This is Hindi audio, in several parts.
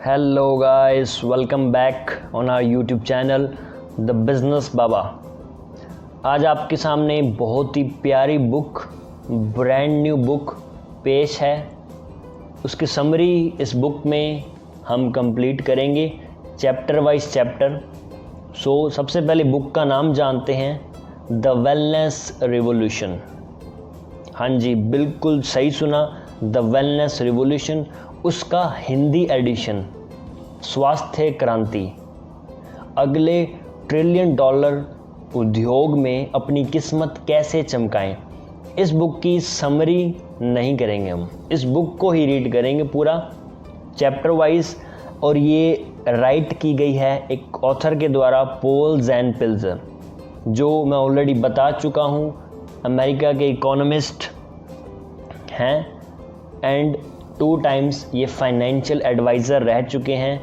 Hello guys, welcome back on our YouTube channel The Business बाबा। आज आपके सामने बहुत ही प्यारी बुक, ब्रांड न्यू बुक पेश है। उसकी समरी इस बुक में हम कंप्लीट करेंगे चैप्टर वाइज चैप्टर। सबसे पहले बुक का नाम जानते हैं, द वेलनेस रिवॉल्यूशन। हाँ जी, बिल्कुल सही सुना, द वेलनेस रिवॉल्यूशन। उसका हिंदी एडिशन स्वास्थ्य क्रांति। अगले $1 ट्रिलियन उद्योग में अपनी किस्मत कैसे चमकाएं। इस बुक की समरी नहीं करेंगे, हम इस बुक को ही रीड करेंगे पूरा चैप्टर वाइज। और ये राइट की गई है एक ऑथर के द्वारा, पॉल जैन पिल्जर, जो मैं ऑलरेडी बता चुका हूँ अमेरिका के इकोनॉमिस्ट हैं एंड 2 टाइम्स ये फाइनेंशियल एडवाइज़र रह चुके हैं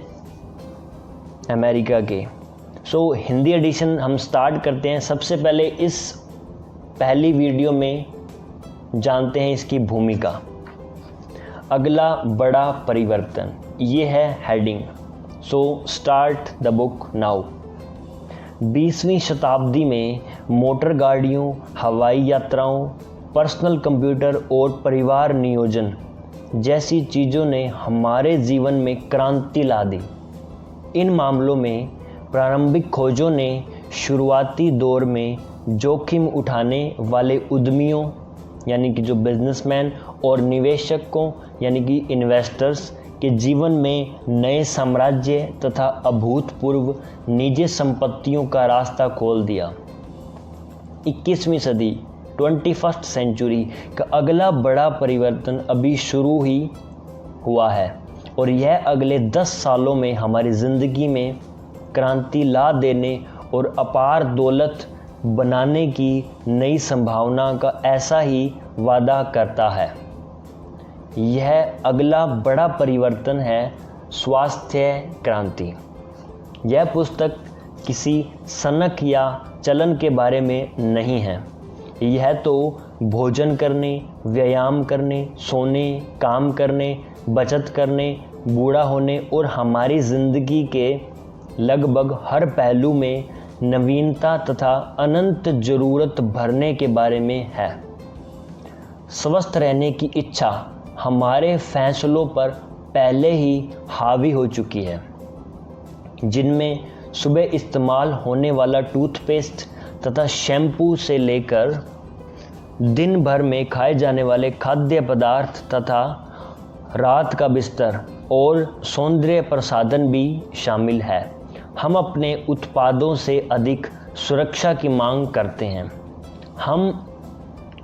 अमेरिका के। हिंदी एडिशन हम स्टार्ट करते हैं। सबसे पहले इस पहली वीडियो में जानते हैं इसकी भूमिका। अगला बड़ा परिवर्तन, ये है heading. Start the book now. 20वीं शताब्दी में मोटर गाड़ियों, हवाई यात्राओं, पर्सनल कंप्यूटर और परिवार नियोजन जैसी चीज़ों ने हमारे जीवन में क्रांति ला दी। इन मामलों में प्रारंभिक खोजों ने शुरुआती दौर में जोखिम उठाने वाले उद्यमियों यानी कि जो बिजनेसमैन और निवेशकों यानी कि इन्वेस्टर्स के जीवन में नए साम्राज्य तथा अभूतपूर्व निजी संपत्तियों का रास्ता खोल दिया। 21वीं सदी 21st सेंचुरी का अगला बड़ा परिवर्तन अभी शुरू ही हुआ है और यह अगले 10 सालों में हमारी ज़िंदगी में क्रांति ला देने और अपार दौलत बनाने की नई संभावना का ऐसा ही वादा करता है। यह अगला बड़ा परिवर्तन है स्वास्थ्य क्रांति। यह पुस्तक किसी सनक या चलन के बारे में नहीं है। यह तो भोजन करने, व्यायाम करने, सोने, काम करने, बचत करने, बूढ़ा होने और हमारी ज़िंदगी के लगभग हर पहलू में नवीनता तथा अनंत ज़रूरत भरने के बारे में है। स्वस्थ रहने की इच्छा हमारे फैसलों पर पहले ही हावी हो चुकी है, जिनमें सुबह इस्तेमाल होने वाला टूथपेस्ट तथा शैम्पू से लेकर दिन भर में खाए जाने वाले खाद्य पदार्थ तथा रात का बिस्तर और सौंदर्य प्रसाधन भी शामिल है। हम अपने उत्पादों से अधिक सुरक्षा की मांग करते हैं। हम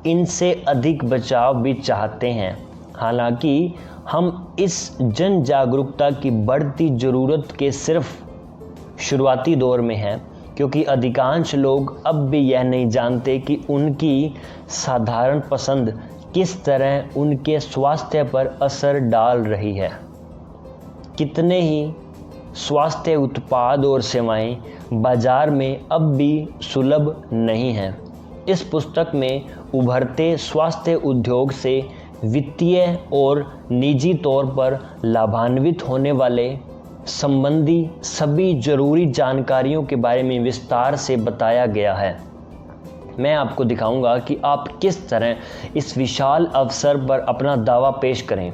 इनसे अधिक बचाव भी चाहते हैं। हालांकि हम इस जन जागरूकता की बढ़ती ज़रूरत के सिर्फ शुरुआती दौर में हैं, क्योंकि अधिकांश लोग अब भी यह नहीं जानते कि उनकी साधारण पसंद किस तरह उनके स्वास्थ्य पर असर डाल रही है। कितने ही स्वास्थ्य उत्पाद और सेवाएं बाजार में अब भी सुलभ नहीं हैं। इस पुस्तक में उभरते स्वास्थ्य उद्योग से वित्तीय और निजी तौर पर लाभान्वित होने वाले संबंधी सभी जरूरी जानकारियों के बारे में विस्तार से बताया गया है। मैं आपको दिखाऊंगा कि आप किस तरह इस विशाल अवसर पर अपना दावा पेश करें,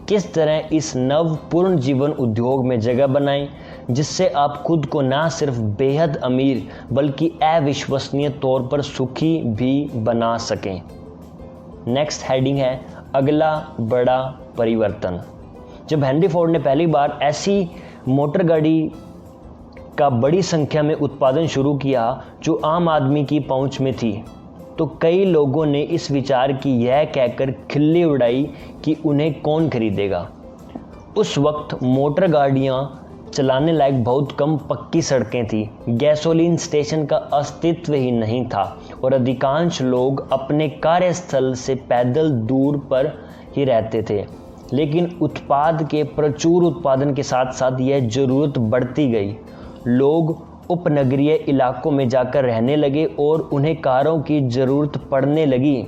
किस तरह इस नव पूर्ण जीवन उद्योग में जगह बनाएं, जिससे आप खुद को ना सिर्फ बेहद अमीर बल्कि अविश्वसनीय तौर पर सुखी भी बना सकें। नेक्स्ट हेडिंग है, अगला बड़ा परिवर्तन। जब हेनरी फोर्ड ने पहली बार ऐसी मोटर गाड़ी का बड़ी संख्या में उत्पादन शुरू किया जो आम आदमी की पहुंच में थी, तो कई लोगों ने इस विचार की यह कहकर खिल्ली उड़ाई कि उन्हें कौन खरीदेगा। उस वक्त मोटर गाड़ियां चलाने लायक बहुत कम पक्की सड़कें थी, गैसोलीन स्टेशन का अस्तित्व ही नहीं था और अधिकांश लोग अपने कार्यस्थल से पैदल दूर पर ही रहते थे। लेकिन उत्पाद के प्रचुर उत्पादन के साथ साथ यह ज़रूरत बढ़ती गई। लोग उपनगरीय इलाकों में जाकर रहने लगे और उन्हें कारों की ज़रूरत पड़ने लगी।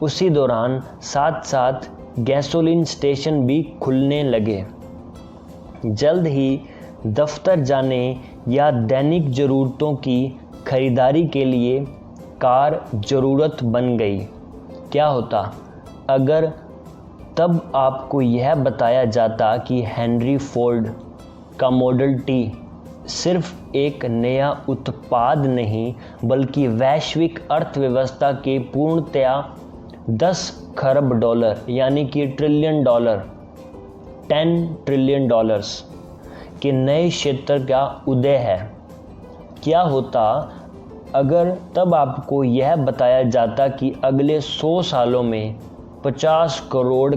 उसी दौरान साथ साथ गैसोलीन स्टेशन भी खुलने लगे। जल्द ही दफ्तर जाने या दैनिक ज़रूरतों की खरीदारी के लिए कार ज़रूरत बन गई। क्या होता अगर तब आपको यह बताया जाता कि हेनरी फोर्ड का मॉडल टी सिर्फ एक नया उत्पाद नहीं बल्कि वैश्विक अर्थव्यवस्था के पूर्णतया 10 खरब डॉलर यानी कि ट्रिलियन डॉलर 10 ट्रिलियन डॉलर्स के नए क्षेत्र का उदय है। क्या होता अगर तब आपको यह बताया जाता कि अगले 100 सालों में 50 करोड़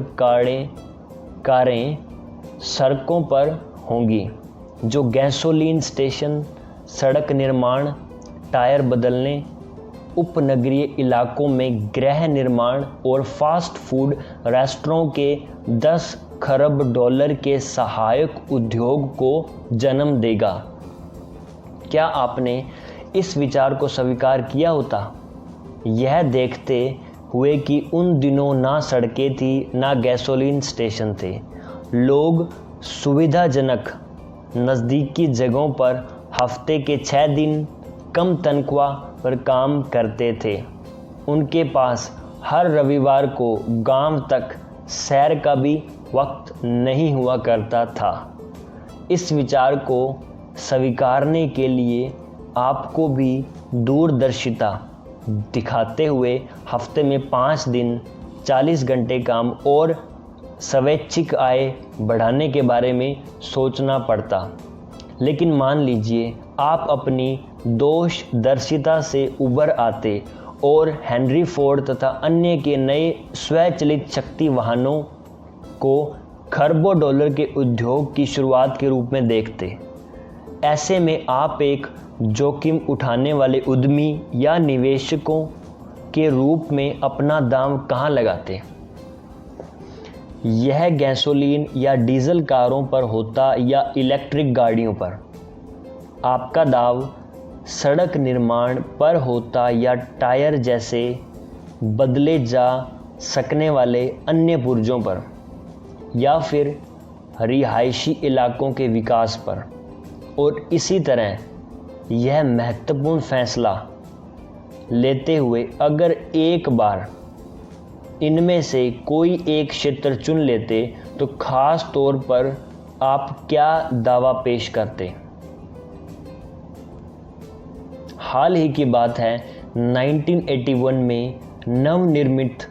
कारें सड़कों पर होंगी जो गैसोलीन स्टेशन, सड़क निर्माण, टायर बदलने, उपनगरीय इलाकों में गृह निर्माण और फास्ट फूड रेस्टोरों के 10 खरब डॉलर के सहायक उद्योग को जन्म देगा। क्या आपने इस विचार को स्वीकार किया होता, यह देखते हुए कि उन दिनों ना सड़कें थी ना गैसोलीन स्टेशन थे। लोग सुविधाजनक नज़दीकी जगहों पर हफ्ते के 6 दिन कम तनख्वाह पर काम करते थे। उनके पास हर रविवार को गांव तक सैर का भी वक्त नहीं हुआ करता था। इस विचार को स्वीकारने के लिए आपको भी दूरदर्शिता दिखाते हुए हफ्ते में 5 दिन 40 घंटे काम और स्वैच्छिक आय बढ़ाने के बारे में सोचना पड़ता। लेकिन मान लीजिए आप अपनी दूरदर्शिता से उबर आते और हेनरी फोर्ड तथा अन्य के नए स्वचालित शक्ति वाहनों को खरबों डॉलर के उद्योग की शुरुआत के रूप में देखते। ऐसे में आप एक जोखिम उठाने वाले उद्यमी या निवेशकों के रूप में अपना दाम कहाँ लगाते? यह गैसोलीन या डीजल कारों पर होता या इलेक्ट्रिक गाड़ियों पर? आपका दाव सड़क निर्माण पर होता या टायर जैसे बदले जा सकने वाले अन्य पुर्जों पर, या फिर रिहायशी इलाकों के विकास पर? और इसी तरह यह महत्वपूर्ण फैसला लेते हुए अगर एक बार इनमें से कोई एक क्षेत्र चुन लेते तो खास तौर पर आप क्या दावा पेश करते? हाल ही की बात है, 1981 में नवनिर्मित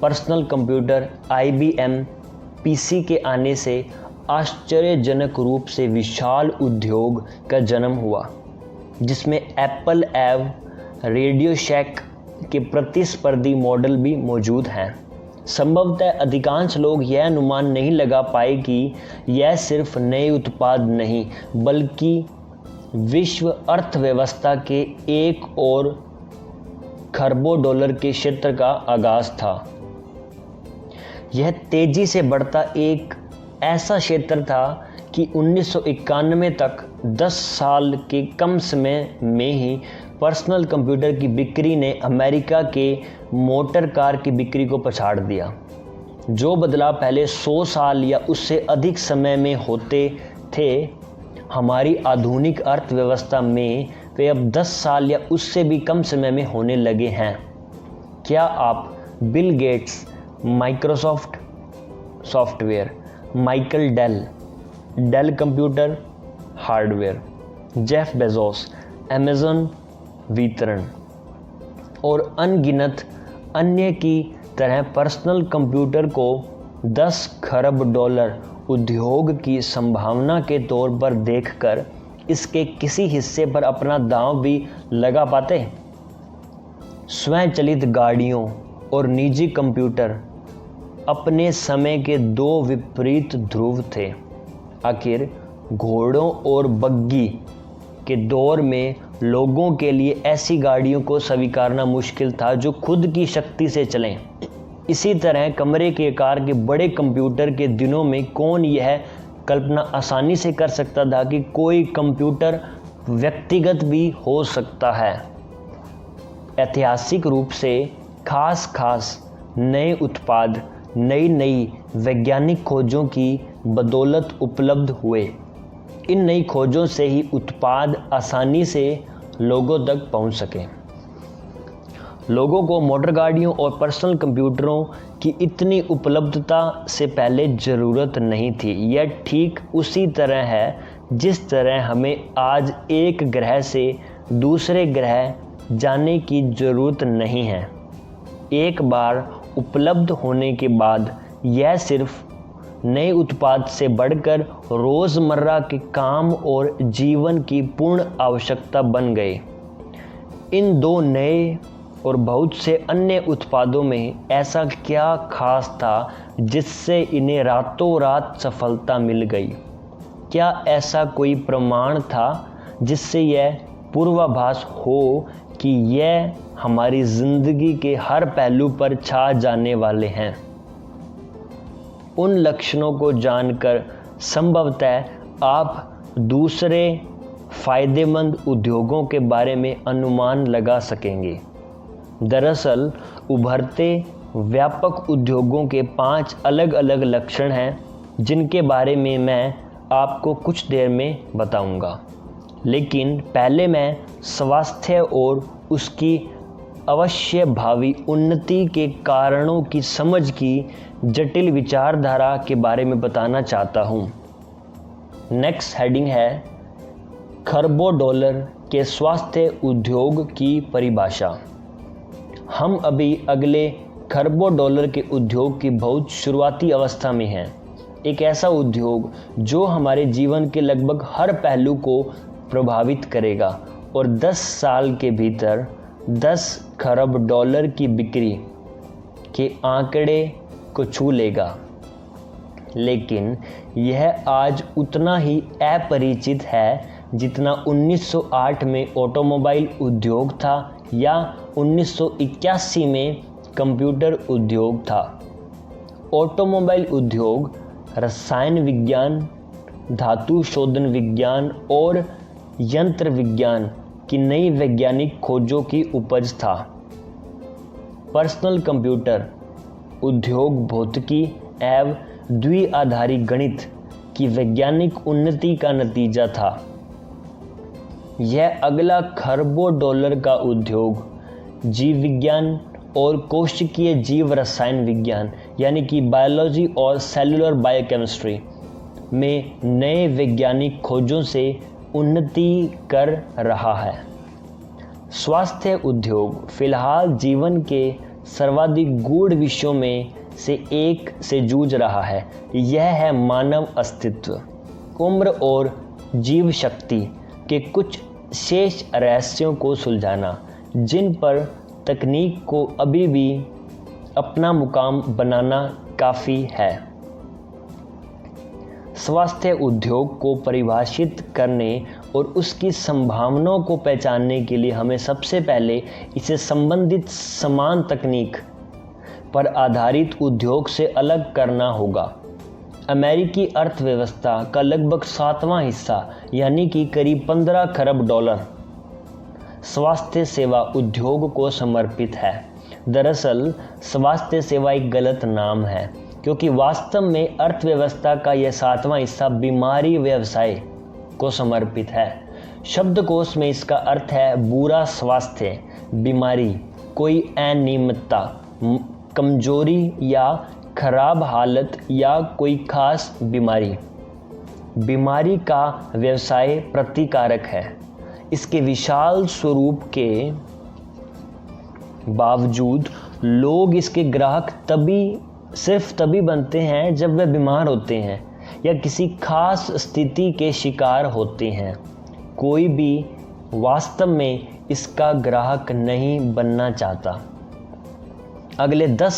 पर्सनल कंप्यूटर IBM PC के आने से आश्चर्यजनक रूप से विशाल उद्योग का जन्म हुआ, जिसमें एप्पल एव, रेडियो शैक के प्रतिस्पर्धी मॉडल भी मौजूद हैं। संभवतः अधिकांश लोग यह अनुमान नहीं लगा पाए कि यह सिर्फ नए उत्पाद नहीं बल्कि विश्व अर्थव्यवस्था के एक और खरबों डॉलर के क्षेत्र का आगाज था। यह तेजी से बढ़ता एक ऐसा क्षेत्र था कि 1991 तक 10 साल के कम समय में ही पर्सनल कंप्यूटर की बिक्री ने अमेरिका के मोटर कार की बिक्री को पछाड़ दिया। जो बदलाव पहले 100 साल या उससे अधिक समय में होते थे, हमारी आधुनिक अर्थव्यवस्था में वे अब 10 साल या उससे भी कम समय में होने लगे हैं। क्या आप Bill Gates, Microsoft software, Michael Dell computer hardware, Jeff Bezos, Amazon वितरण और अनगिनत अन्य की तरह पर्सनल कंप्यूटर को 10 खरब डॉलर उद्योग की संभावना के तौर पर देखकर इसके किसी हिस्से पर अपना दांव भी लगा पाते? स्वचालित गाड़ियों और निजी कंप्यूटर अपने समय के 2 विपरीत ध्रुव थे। आखिर घोड़ों और बग्गी के दौर में लोगों के लिए ऐसी गाड़ियों को स्वीकारना मुश्किल था जो खुद की शक्ति से चलें। इसी तरह कमरे के आकार के बड़े कंप्यूटर के दिनों में कौन यह कल्पना आसानी से कर सकता था कि कोई कंप्यूटर व्यक्तिगत भी हो सकता है? ऐतिहासिक रूप से खास नए उत्पाद, नई वैज्ञानिक खोजों की बदौलत उपलब्ध हुए। इन नई खोजों से ही उत्पाद आसानी से लोगों तक पहुंच सके। लोगों को मोटर गाड़ियों और पर्सनल कंप्यूटरों की इतनी उपलब्धता से पहले ज़रूरत नहीं थी। यह ठीक उसी तरह है जिस तरह हमें आज एक ग्रह से दूसरे ग्रह जाने की ज़रूरत नहीं है। एक बार उपलब्ध होने के बाद यह सिर्फ नए उत्पाद से बढ़कर रोज़मर्रा के काम और जीवन की पूर्ण आवश्यकता बन गए। इन दो नए और बहुत से अन्य उत्पादों में ऐसा क्या खास था जिससे इन्हें रातों रात सफलता मिल गई? क्या ऐसा कोई प्रमाण था जिससे यह पूर्वाभास हो कि यह हमारी ज़िंदगी के हर पहलू पर छा जाने वाले हैं? उन लक्षणों को जानकर संभवतः आप दूसरे फायदेमंद उद्योगों के बारे में अनुमान लगा सकेंगे। दरअसल उभरते व्यापक उद्योगों के 5 अलग अलग लक्षण हैं जिनके बारे में मैं आपको कुछ देर में बताऊंगा। लेकिन पहले मैं स्वास्थ्य और उसकी अवश्य भावी उन्नति के कारणों की समझ की जटिल विचारधारा के बारे में बताना चाहता हूँ। नेक्स्ट हेडिंग है खरबों डॉलर के स्वास्थ्य उद्योग की परिभाषा। हम अभी अगले खरबों डॉलर के उद्योग की बहुत शुरुआती अवस्था में हैं। एक ऐसा उद्योग जो हमारे जीवन के लगभग हर पहलू को प्रभावित करेगा और 10 साल के भीतर 10 खरब डॉलर की बिक्री के आंकड़े को छू लेगा। लेकिन यह आज उतना ही अपरिचित है जितना 1908 में ऑटोमोबाइल उद्योग था या 1981 में कंप्यूटर उद्योग था। ऑटोमोबाइल उद्योग रसायन विज्ञान, धातु शोधन विज्ञान और यंत्र विज्ञान की नई वैज्ञानिक खोजों की उपज था। पर्सनल कंप्यूटर उद्योग भौतिकी एवं द्विआधारी गणित की वैज्ञानिक उन्नति का नतीजा था। यह अगला खरबों डॉलर का उद्योग जीव विज्ञान और कोशिकीय जीव रसायन विज्ञान यानी कि बायोलॉजी और सेलुलर बायोकेमिस्ट्री में नए वैज्ञानिक खोजों से उन्नति कर रहा है। स्वास्थ्य उद्योग फिलहाल जीवन के सर्वाधिक गूढ़ विषयों में से एक से जूझ रहा है। यह है मानव अस्तित्व, उम्र और जीव शक्ति के कुछ शेष रहस्यों को सुलझाना, जिन पर तकनीक को अभी भी अपना मुकाम बनाना काफ़ी है। स्वास्थ्य उद्योग को परिभाषित करने और उसकी संभावनाओं को पहचानने के लिए हमें सबसे पहले इसे संबंधित समान तकनीक पर आधारित उद्योग से अलग करना होगा। अमेरिकी अर्थव्यवस्था का लगभग 7वां हिस्सा यानी कि करीब 15 खरब डॉलर स्वास्थ्य सेवा उद्योग को समर्पित है। दरअसल स्वास्थ्य सेवा एक गलत नाम है क्योंकि वास्तव में अर्थव्यवस्था का यह 7वां हिस्सा बीमारी व्यवसाय को समर्पित है। शब्दकोश में इसका अर्थ है बुरा स्वास्थ्य, बीमारी, कोई अनियमितता, कमजोरी या खराब हालत या कोई खास बीमारी। बीमारी का व्यवसाय प्रतिकारक है। इसके विशाल स्वरूप के बावजूद लोग इसके ग्राहक सिर्फ तभी बनते हैं जब वे बीमार होते हैं या किसी खास स्थिति के शिकार होते हैं। कोई भी वास्तव में इसका ग्राहक नहीं बनना चाहता। अगले 10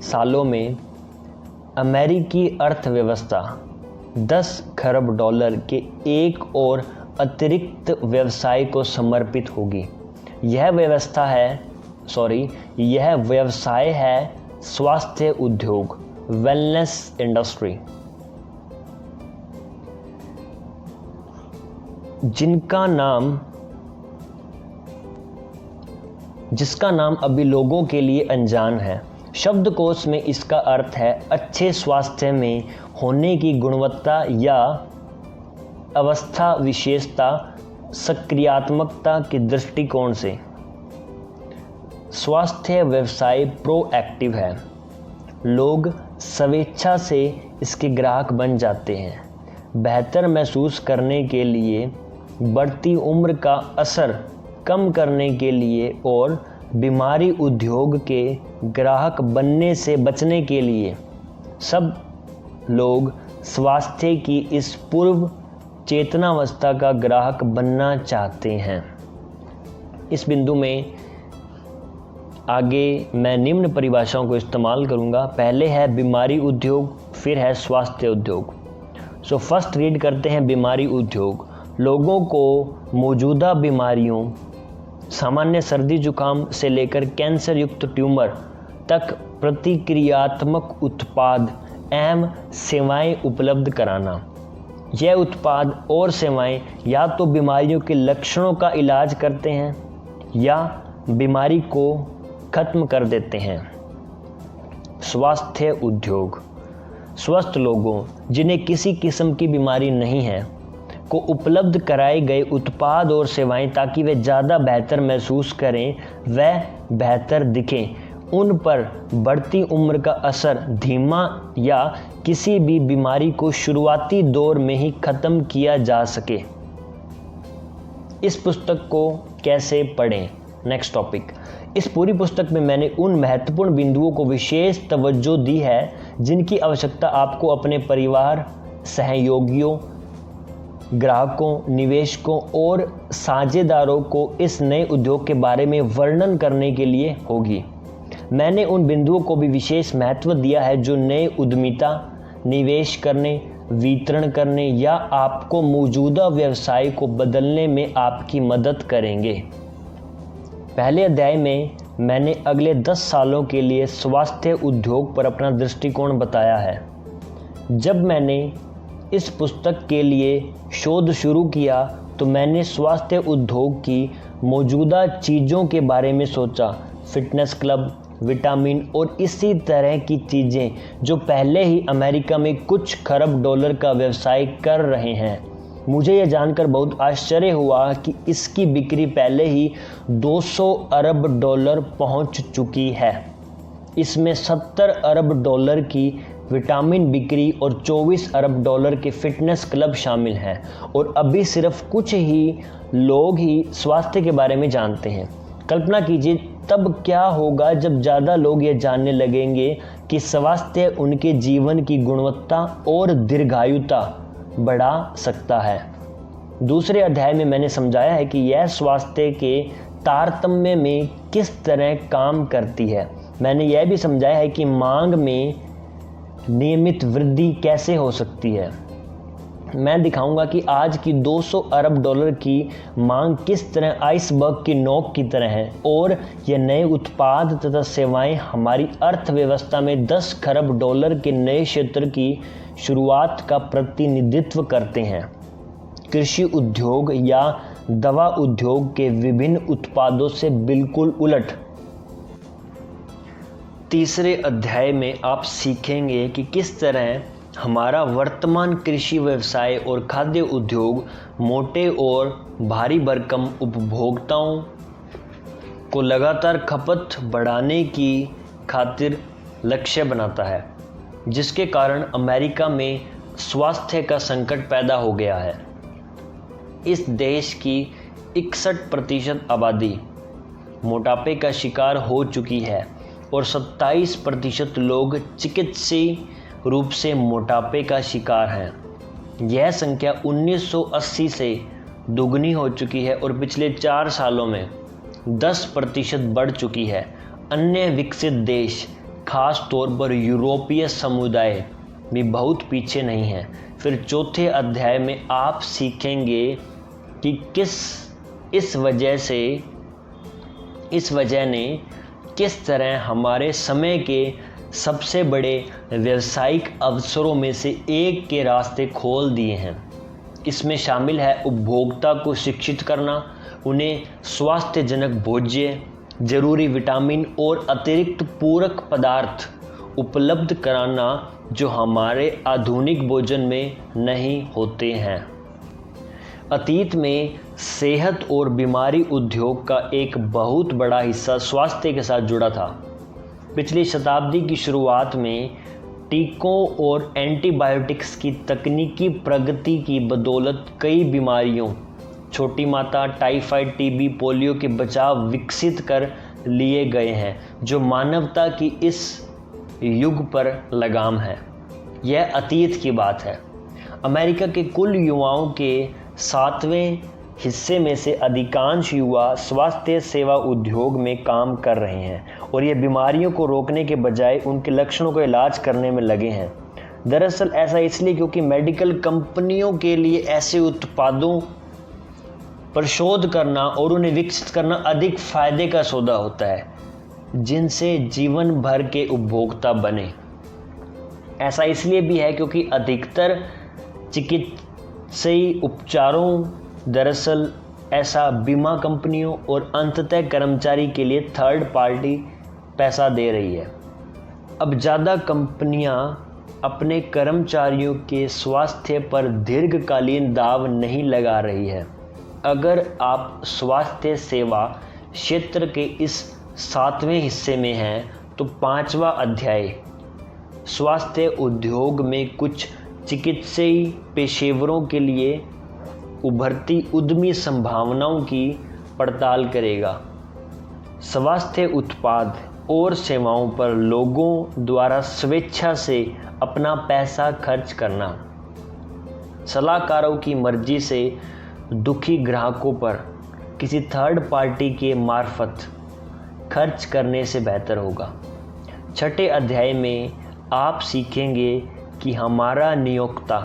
सालों में अमेरिकी अर्थव्यवस्था 10 खरब डॉलर के एक और अतिरिक्त व्यवसाय को समर्पित होगी। यह व्यवसाय है स्वास्थ्य उद्योग, वेलनेस इंडस्ट्री, जिसका नाम अभी लोगों के लिए अनजान है। शब्दकोश में इसका अर्थ है अच्छे स्वास्थ्य में होने की गुणवत्ता या अवस्था, विशेषता, सक्रियात्मकता के दृष्टिकोण से। स्वास्थ्य व्यवसाय प्रोएक्टिव है, लोग स्वेच्छा से इसके ग्राहक बन जाते हैं। बेहतर महसूस करने के लिए, बढ़ती उम्र का असर कम करने के लिए और बीमारी उद्योग के ग्राहक बनने से बचने के लिए सब लोग स्वास्थ्य की इस पूर्व चेतनावस्था का ग्राहक बनना चाहते हैं। इस बिंदु में आगे मैं निम्न परिभाषाओं को इस्तेमाल करूंगा। पहले है बीमारी उद्योग, फिर है स्वास्थ्य उद्योग। सो फर्स्ट रीड करते हैं बीमारी उद्योग। लोगों को मौजूदा बीमारियों, सामान्य सर्दी जुकाम से लेकर कैंसर युक्त ट्यूमर तक प्रतिक्रियात्मक उत्पाद एवं सेवाएं उपलब्ध कराना। यह उत्पाद और सेवाएं या तो बीमारियों के लक्षणों का इलाज करते हैं या बीमारी को खत्म कर देते हैं। स्वास्थ्य उद्योग स्वस्थ लोगों, जिन्हें किसी किस्म की बीमारी नहीं है, को उपलब्ध कराए गए उत्पाद और सेवाएं ताकि वे ज़्यादा बेहतर महसूस करें, व बेहतर दिखें, उन पर बढ़ती उम्र का असर धीमा या किसी भी बीमारी को शुरुआती दौर में ही ख़त्म किया जा सके। इस पुस्तक को कैसे पढ़ें? Next topic. इस पूरी पुस्तक में मैंने उन महत्वपूर्ण बिंदुओं को विशेष तवज्जो दी है जिनकी आवश्यकता आपको अपने परिवार, सहयोगियों, ग्राहकों, निवेशकों और साझेदारों को इस नए उद्योग के बारे में वर्णन करने के लिए होगी। मैंने उन बिंदुओं को भी विशेष महत्व दिया है जो नए उद्यमिता, निवेश करने, वितरण करने या आपको मौजूदा व्यवसाय को बदलने में आपकी मदद करेंगे। पहले अध्याय में मैंने अगले 10 सालों के लिए स्वास्थ्य उद्योग पर अपना दृष्टिकोण बताया है। जब मैंने इस पुस्तक के लिए शोध शुरू किया तो मैंने स्वास्थ्य उद्योग की मौजूदा चीज़ों के बारे में सोचा। फिटनेस क्लब, विटामिन और इसी तरह की चीज़ें जो पहले ही अमेरिका में कुछ खरब डॉलर का व्यवसाय कर रहे हैं। मुझे यह जानकर बहुत आश्चर्य हुआ कि इसकी बिक्री पहले ही 200 अरब डॉलर पहुंच चुकी है। इसमें 70 अरब डॉलर की विटामिन बिक्री और 24 अरब डॉलर के फिटनेस क्लब शामिल हैं और अभी सिर्फ कुछ ही लोग ही स्वास्थ्य के बारे में जानते हैं। कल्पना कीजिए तब क्या होगा जब ज़्यादा लोग ये जानने लगेंगे कि स्वास्थ्य उनके जीवन की गुणवत्ता और दीर्घायुता बढ़ा सकता है। दूसरे अध्याय में मैंने समझाया है कि यह स्वास्थ्य के तारतम्य में किस तरह काम करती है। मैंने यह भी समझाया है कि मांग में नियमित वृद्धि कैसे हो सकती है। मैं दिखाऊंगा कि आज की 200 अरब डॉलर की मांग किस तरह आइसबर्ग की नोक की तरह है और ये नए उत्पाद तथा सेवाएं हमारी अर्थव्यवस्था में 10 खरब डॉलर के नए क्षेत्र की शुरुआत का प्रतिनिधित्व करते हैं। कृषि उद्योग या दवा उद्योग के विभिन्न उत्पादों से बिल्कुल उलट। तीसरे अध्याय में आप सीखेंगे कि किस तरह हमारा वर्तमान कृषि व्यवसाय और खाद्य उद्योग मोटे और भारी भरकम उपभोक्ताओं को लगातार खपत बढ़ाने की खातिर लक्ष्य बनाता है, जिसके कारण अमेरिका में स्वास्थ्य का संकट पैदा हो गया है। इस देश की 61% आबादी मोटापे का शिकार हो चुकी है और 27% लोग चिकित्सीय रूप से मोटापे का शिकार हैं। यह संख्या 1980 से दोगुनी हो चुकी है और पिछले 4 सालों में 10% बढ़ चुकी है। अन्य विकसित देश, खास तौर पर यूरोपीय समुदाय भी बहुत पीछे नहीं हैं। फिर चौथे अध्याय में आप सीखेंगे कि इस वजह ने किस तरह हमारे समय के सबसे बड़े व्यावसायिक अवसरों में से एक के रास्ते खोल दिए हैं। इसमें शामिल है उपभोक्ता को शिक्षित करना, उन्हें स्वास्थ्यजनक भोज्य, जरूरी विटामिन और अतिरिक्त पूरक पदार्थ उपलब्ध कराना जो हमारे आधुनिक भोजन में नहीं होते हैं। अतीत में सेहत और बीमारी उद्योग का एक बहुत बड़ा हिस्सा स्वास्थ्य के साथ जुड़ा था। पिछली शताब्दी की शुरुआत में टीकों और एंटीबायोटिक्स की तकनीकी प्रगति की बदौलत कई बीमारियों, छोटी माता, टाइफाइड, टीबी, पोलियो के बचाव विकसित कर लिए गए हैं जो मानवता की इस युग पर लगाम है। यह अतीत की बात है। अमेरिका के कुल युवाओं के 7वें हिस्से में से अधिकांश युवा स्वास्थ्य सेवा उद्योग में काम कर रहे हैं और ये बीमारियों को रोकने के बजाय उनके लक्षणों का इलाज करने में लगे हैं। दरअसल ऐसा इसलिए क्योंकि मेडिकल कंपनियों के लिए ऐसे उत्पादों पर शोध करना और उन्हें विकसित करना अधिक फायदे का सौदा होता है जिनसे जीवन भर के उपभोक्ता बने। ऐसा इसलिए भी है क्योंकि अधिकतर चिकित्सीय उपचारों दरअसल ऐसा बीमा कंपनियों और अंततः कर्मचारी के लिए थर्ड पार्टी पैसा दे रही है। अब ज़्यादा कंपनियां अपने कर्मचारियों के स्वास्थ्य पर दीर्घकालीन दाव नहीं लगा रही है। अगर आप स्वास्थ्य सेवा क्षेत्र के इस 7वें हिस्से में हैं तो 5वां अध्याय स्वास्थ्य उद्योग में कुछ चिकित्सीय पेशेवरों के लिए उभरती उद्यमी संभावनाओं की पड़ताल करेगा। स्वास्थ्य उत्पाद और सेवाओं पर लोगों द्वारा स्वेच्छा से अपना पैसा खर्च करना, सलाहकारों की मर्जी से दुखी ग्राहकों पर किसी थर्ड पार्टी के मार्फत खर्च करने से बेहतर होगा। 6ठे अध्याय में आप सीखेंगे कि हमारा नियोक्ता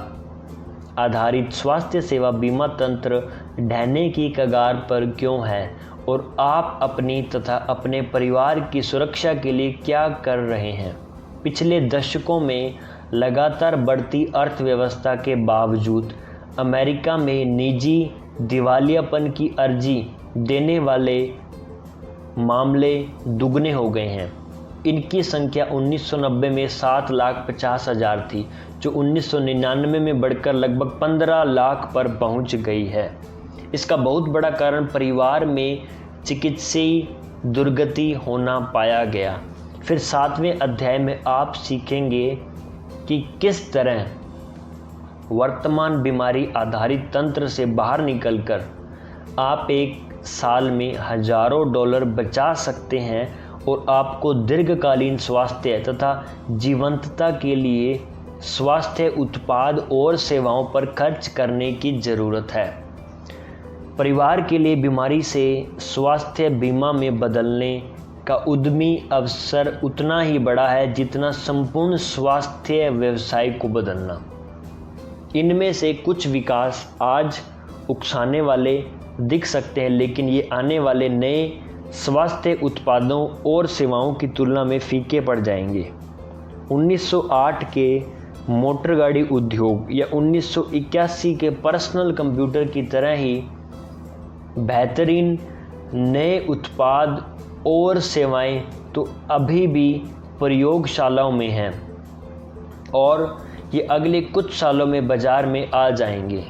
आधारित स्वास्थ्य सेवा बीमा तंत्र ढहने की कगार पर क्यों है और आप अपनी तथा अपने परिवार की सुरक्षा के लिए क्या कर रहे हैं। पिछले दशकों में लगातार बढ़ती अर्थव्यवस्था के बावजूद अमेरिका में निजी दिवालियापन की अर्जी देने वाले मामले दुगने हो गए हैं। इनकी संख्या 1990 में 7,50,000 थी जो 1999 में बढ़कर लगभग 15 लाख पर पहुंच गई है। इसका बहुत बड़ा कारण परिवार में चिकित्सीय दुर्गति होना पाया गया। फिर 7वें अध्याय में आप सीखेंगे कि किस तरह वर्तमान बीमारी आधारित तंत्र से बाहर निकलकर आप एक साल में हजारों डॉलर बचा सकते हैं और आपको दीर्घकालीन स्वास्थ्य तथा जीवंतता के लिए स्वास्थ्य उत्पाद और सेवाओं पर खर्च करने की ज़रूरत है। परिवार के लिए बीमारी से स्वास्थ्य बीमा में बदलने का उद्यमी अवसर उतना ही बड़ा है जितना संपूर्ण स्वास्थ्य व्यवसाय को बदलना। इनमें से कुछ विकास आज उकसाने वाले दिख सकते हैं, लेकिन ये आने वाले नए स्वास्थ्य उत्पादों और सेवाओं की तुलना में फीके पड़ जाएंगे। 1908 के मोटर गाड़ी उद्योग या 1981 के पर्सनल कंप्यूटर की तरह ही बेहतरीन नए उत्पाद और सेवाएं तो अभी भी प्रयोगशालाओं में हैं और ये अगले कुछ सालों में बाजार में आ जाएंगे।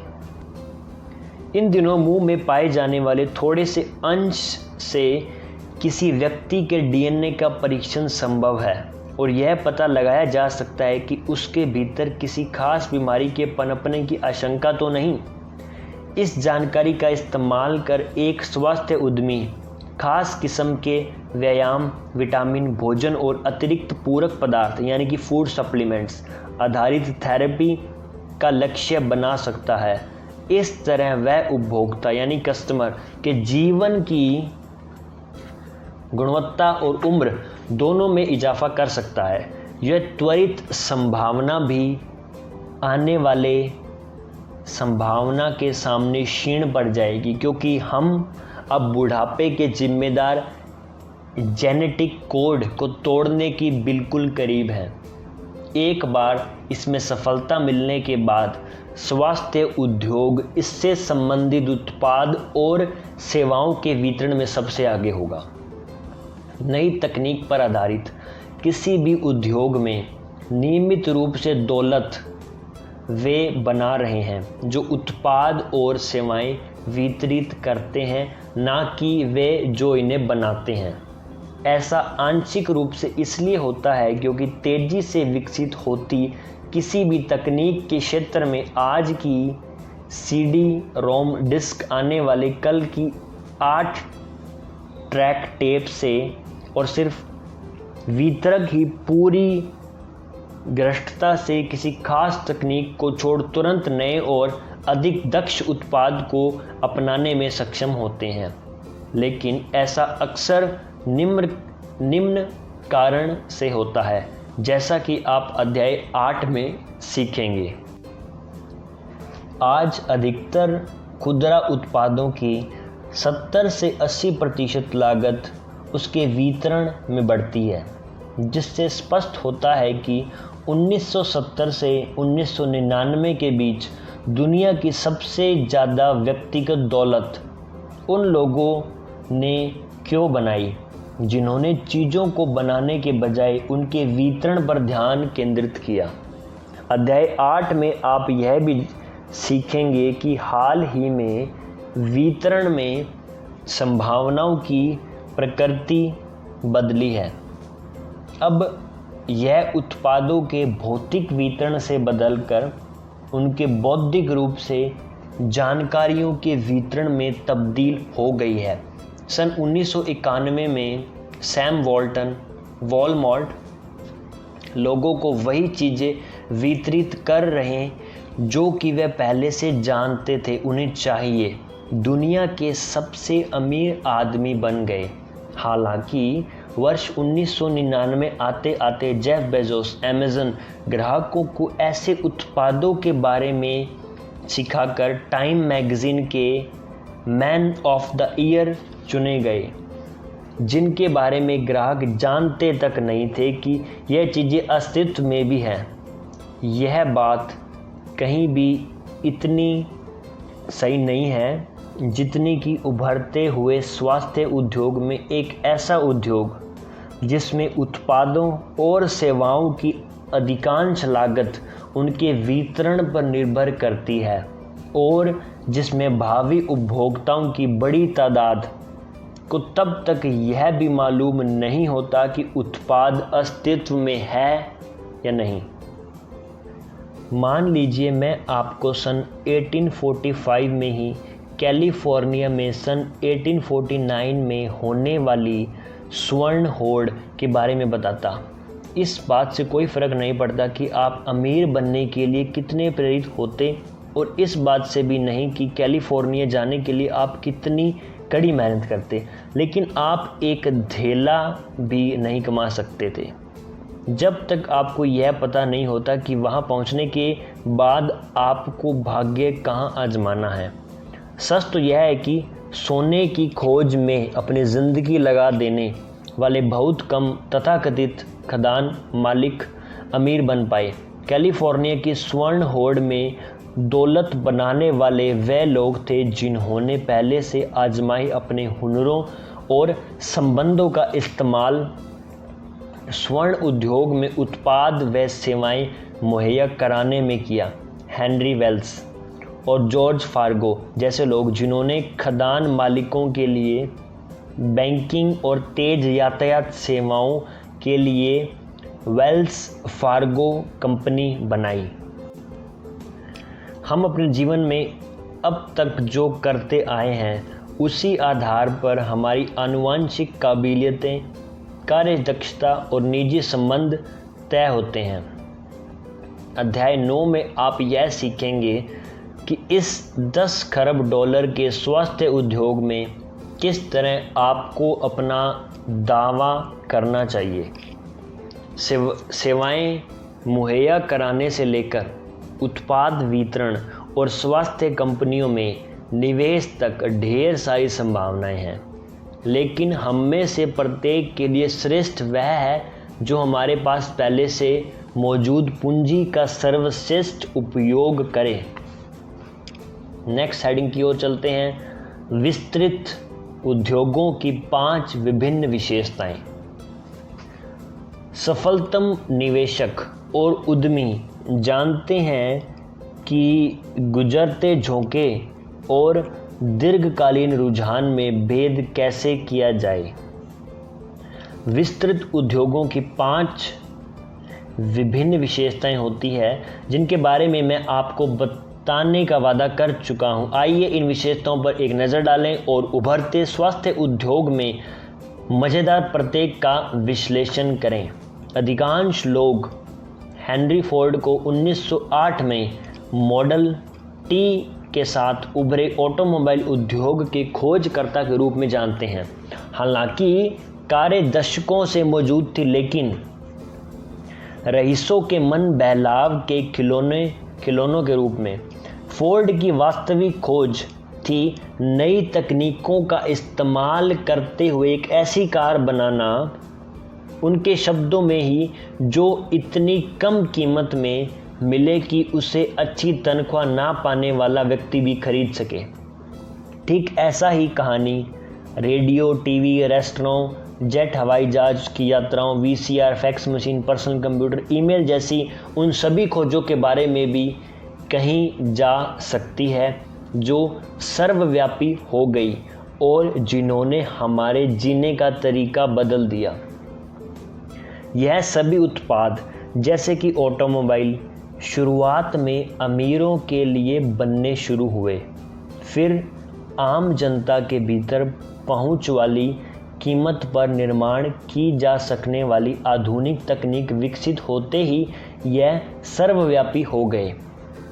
इन दिनों मुंह में पाए जाने वाले थोड़े से अंश से किसी व्यक्ति के डीएनए का परीक्षण संभव है और यह पता लगाया जा सकता है कि उसके भीतर किसी खास बीमारी के पनपने की आशंका तो नहीं। इस जानकारी का इस्तेमाल कर एक स्वास्थ्य उद्यमी खास किस्म के व्यायाम, विटामिन, भोजन और अतिरिक्त पूरक पदार्थ यानी कि फूड सप्लीमेंट्स आधारित थेरेपी का लक्ष्य बना सकता है। इस तरह वह उपभोक्ता यानी कस्टमर के जीवन की गुणवत्ता और उम्र दोनों में इजाफा कर सकता है। यह त्वरित संभावना भी आने वाले संभावना के सामने क्षीण पड़ जाएगी क्योंकि हम अब बुढ़ापे के जिम्मेदार जेनेटिक कोड को तोड़ने की बिल्कुल करीब हैं। एक बार इसमें सफलता मिलने के बाद स्वास्थ्य उद्योग इससे संबंधित उत्पाद और सेवाओं के वितरण में सबसे आगे होगा। नई तकनीक पर आधारित किसी भी उद्योग में नियमित रूप से दौलत वे बना रहे हैं जो उत्पाद और सेवाएं वितरित करते हैं, ना कि वे जो इन्हें बनाते हैं। ऐसा आंशिक रूप से इसलिए होता है क्योंकि तेज़ी से विकसित होती किसी भी तकनीक के क्षेत्र में आज की सीडी रोम डिस्क आने वाले कल की 8 ट्रैक टेप से और सिर्फ वितरक ही पूरी ग्रस्तता से किसी खास तकनीक को छोड़ तुरंत नए और अधिक दक्ष उत्पाद को अपनाने में सक्षम होते हैं। लेकिन ऐसा अक्सर निम्न कारण से होता है, जैसा कि आप अध्याय 8 में सीखेंगे। आज अधिकतर खुदरा उत्पादों की 70 से 80% लागत उसके वितरण में बढ़ती है, जिससे स्पष्ट होता है कि 1970 से 1999 के बीच दुनिया की सबसे ज़्यादा व्यक्तिगत दौलत उन लोगों ने क्यों बनाई जिन्होंने चीज़ों को बनाने के बजाय उनके वितरण पर ध्यान केंद्रित किया। अध्याय 8 में आप यह भी सीखेंगे कि हाल ही में वितरण में संभावनाओं की प्रकृति बदली है। अब यह उत्पादों के भौतिक वितरण से बदलकर उनके बौद्धिक रूप से जानकारियों के वितरण में तब्दील हो गई है। सन 1991 में सैम वॉलमार्ट लोगों को वही चीज़ें वितरित कर रहे हैं जो कि वे पहले से जानते थे उन्हें चाहिए। दुनिया के सबसे अमीर आदमी बन गए। हालांकि वर्ष 1999 आते आते जेफ बेजोस अमेज़न ग्राहकों को ऐसे उत्पादों के बारे में सिखाकर टाइम मैगज़ीन के मैन ऑफ द ईयर चुने गए, जिनके बारे में ग्राहक जानते तक नहीं थे कि यह चीज़ें अस्तित्व में भी हैं। यह बात कहीं भी इतनी सही नहीं है जितनी कि उभरते हुए स्वास्थ्य उद्योग में एक ऐसा उद्योग जिसमें उत्पादों और सेवाओं की अधिकांश लागत उनके वितरण पर निर्भर करती है और जिसमें भावी उपभोक्ताओं की बड़ी तादाद को तब तक यह भी मालूम नहीं होता कि उत्पाद अस्तित्व में है या नहीं। मान लीजिए मैं आपको सन 1845 में ही कैलिफोर्निया में सन 1849 में होने वाली स्वर्ण होड़ के बारे में बताता। इस बात से कोई फ़र्क नहीं पड़ता कि आप अमीर बनने के लिए कितने प्रेरित होते और इस बात से भी नहीं कि कैलिफोर्निया जाने के लिए आप कितनी कड़ी मेहनत करते, लेकिन आप एक धेला भी नहीं कमा सकते थे जब तक आपको यह पता नहीं होता कि वहां पहुंचने के बाद आपको भाग्य कहां आजमाना है। सच तो यह है कि सोने की खोज में अपनी ज़िंदगी लगा देने वाले बहुत कम तथाकथित खदान मालिक अमीर बन पाए। कैलिफोर्निया की स्वर्ण होड़ में दौलत बनाने वाले वे लोग थे जिन्होंने पहले से आजमाई अपने हुनरों और संबंधों का इस्तेमाल स्वर्ण उद्योग में उत्पाद व सेवाएं मुहैया कराने में किया। हेनरी वेल्स और जॉर्ज फार्गो जैसे लोग जिन्होंने खदान मालिकों के लिए बैंकिंग और तेज यातायात सेवाओं के लिए वेल्स फार्गो कंपनी बनाई। हम अपने जीवन में अब तक जो करते आए हैं उसी आधार पर हमारी आनुवंशिक काबिलियतें, कार्य दक्षता और निजी संबंध तय होते हैं। अध्याय 9 में आप यह सीखेंगे कि इस 10 खरब डॉलर के स्वास्थ्य उद्योग में किस तरह आपको अपना दावा करना चाहिए। सेवाएं मुहैया कराने से लेकर उत्पाद वितरण और स्वास्थ्य कंपनियों में निवेश तक ढेर सारी संभावनाएं हैं, लेकिन हम में से प्रत्येक के लिए श्रेष्ठ वह है जो हमारे पास पहले से मौजूद पूंजी का सर्वश्रेष्ठ उपयोग करे। नेक्स्ट हेडिंग की ओर चलते हैं। विस्तृत उद्योगों की 5 विभिन्न विशेषताएं। सफलतम निवेशक और उद्यमी जानते हैं कि गुजरते झोंके और दीर्घकालीन रुझान में भेद कैसे किया जाए। विस्तृत उद्योगों की 5 विभिन्न विशेषताएं होती है जिनके बारे में मैं आपको बताने का वादा कर चुका हूं। आइए इन विशेषताओं पर एक नज़र डालें और उभरते स्वास्थ्य उद्योग में मज़ेदार प्रत्येक का विश्लेषण करें। अधिकांश लोग हेनरी फोर्ड को 1908 में मॉडल टी के साथ उभरे ऑटोमोबाइल उद्योग के खोजकर्ता के रूप में जानते हैं। हालांकि कारें दशकों से मौजूद थी, लेकिन रईसों के मन बहलाव के खिलौनों के रूप में। फोर्ड की वास्तविक खोज थी नई तकनीकों का इस्तेमाल करते हुए एक ऐसी कार बनाना, उनके शब्दों में ही, जो इतनी कम कीमत में मिले कि उसे अच्छी तनख्वाह ना पाने वाला व्यक्ति भी खरीद सके। ठीक ऐसा ही कहानी रेडियो, टीवी, रेस्टोरेंट, जेट हवाई जहाज की यात्राओं, VCR, fax machine, personal computer, email जैसी उन सभी खोजों के बारे में भी कही जा सकती है जो सर्वव्यापी हो गई और जिन्होंने हमारे जीने का तरीका बदल दिया। यह सभी उत्पाद जैसे कि ऑटोमोबाइल शुरुआत में अमीरों के लिए बनने शुरू हुए, फिर आम जनता के भीतर पहुंच वाली कीमत पर निर्माण की जा सकने वाली आधुनिक तकनीक विकसित होते ही यह सर्वव्यापी हो गए।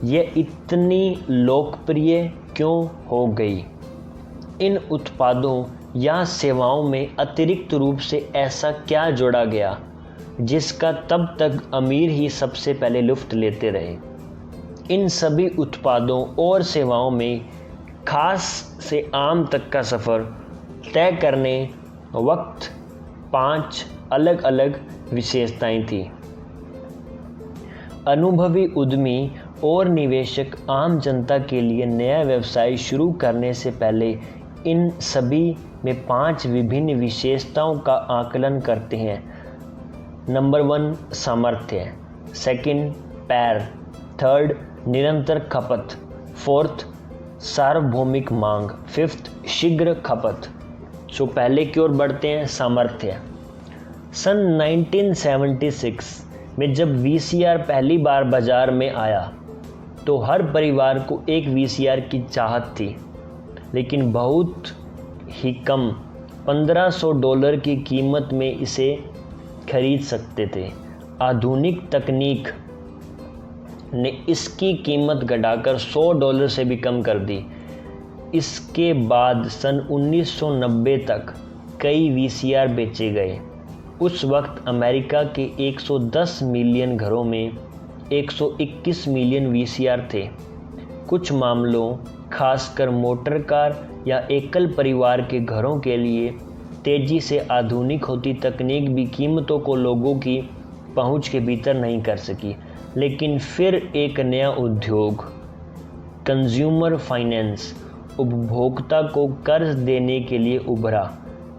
यह इतनी लोकप्रिय क्यों हो गई? इन उत्पादों या सेवाओं में अतिरिक्त रूप से ऐसा क्या जोड़ा गया जिसका तब तक अमीर ही सबसे पहले लुफ्त लेते रहे? इन सभी उत्पादों और सेवाओं में खास से आम तक का सफ़र तय करने वक्त 5 अलग अलग विशेषताएं थी। अनुभवी उद्यमी और निवेशक आम जनता के लिए नया व्यवसाय शुरू करने से पहले इन सभी में 5 विभिन्न विशेषताओं का आकलन करते हैं। नंबर 1 सामर्थ्य, सेकंड पैर, थर्ड निरंतर खपत, फोर्थ सार्वभौमिक मांग, फिफ्थ शीघ्र खपत। सो पहले की ओर बढ़ते हैं, सामर्थ्य। सन 1976 में जब वीसीआर पहली बार बाजार में आया तो हर परिवार को एक वीसीआर की चाहत थी, लेकिन बहुत ही कम $1500 की कीमत में इसे खरीद सकते थे। आधुनिक तकनीक ने इसकी कीमत घटाकर $100 से भी कम कर दी। इसके बाद सन 1990 तक कई वीसीआर बेचे गए। उस वक्त अमेरिका के 110 मिलियन घरों में 121 मिलियन वीसीआर थे। कुछ मामलों, खासकर मोटर कार या एकल परिवार के घरों के लिए तेज़ी से आधुनिक होती तकनीक भी कीमतों को लोगों की पहुंच के भीतर नहीं कर सकी। लेकिन फिर एक नया उद्योग, कंज्यूमर फाइनेंस, उपभोक्ता को कर्ज देने के लिए उभरा,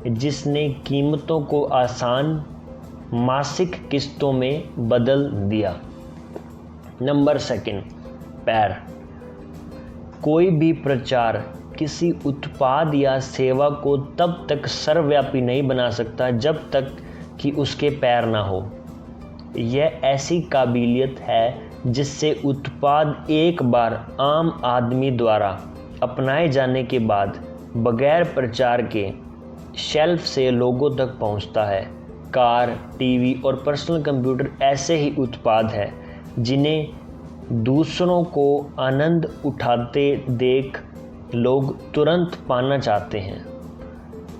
जिसने कीमतों को आसान मासिक किस्तों में बदल दिया। नंबर 2 पैर। कोई भी प्रचार किसी उत्पाद या सेवा को तब तक सर्वव्यापी नहीं बना सकता जब तक कि उसके पैर ना हो। यह ऐसी काबिलियत है जिससे उत्पाद एक बार आम आदमी द्वारा अपनाए जाने के बाद बगैर प्रचार के शेल्फ से लोगों तक पहुंचता है। कार, टीवी और पर्सनल कंप्यूटर ऐसे ही उत्पाद हैं जिन्हें दूसरों को आनंद उठाते देख लोग तुरंत पाना चाहते हैं।